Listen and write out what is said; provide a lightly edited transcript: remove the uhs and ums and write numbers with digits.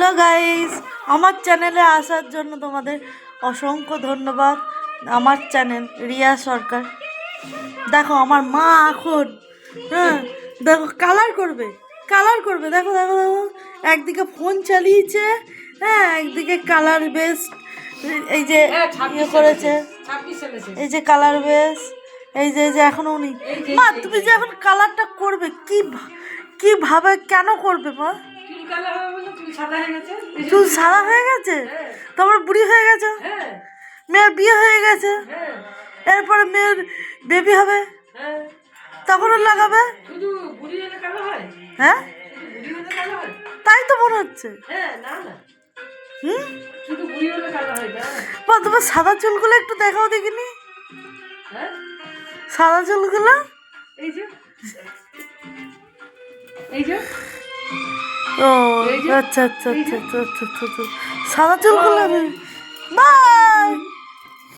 Hello guys, আমার চ্যানেলে আসার জন্য তোমাদের অসংখ্য ধন্যবাদ। আমার চ্যানেল রিয়া সরকার। দেখো আমার মা এখন দেখো কালার করবে দেখো দেখো দেখো, একদিকে ফোন চালিয়েছে, একদিকে কালার বেস্ট এই যে ইয়ে করেছে, এই যে কালার বেস্ট, এই যে এখন উনি মা তুমি যে এখন কালারটা করবে কিভাবে কেন করবে মা? চুল সাদা হয়ে গেছে, তোমার বুড়ি হয়ে গেছে, মেয়ের বিয়ে হয়ে গেছে, এরপরে মেয়ের বেবি হবে, তখনও লাগাবে। হ্যাঁ তাই তো মনে হচ্ছে। তোমার সাদা চুলগুলো একটু দেখাও দেখিনি, সাদা চুলগুলো ও আচ্ছা আচ্ছা আচ্ছা আচ্ছা আচ্ছা আচ্ছা, সাদা চুলগুলো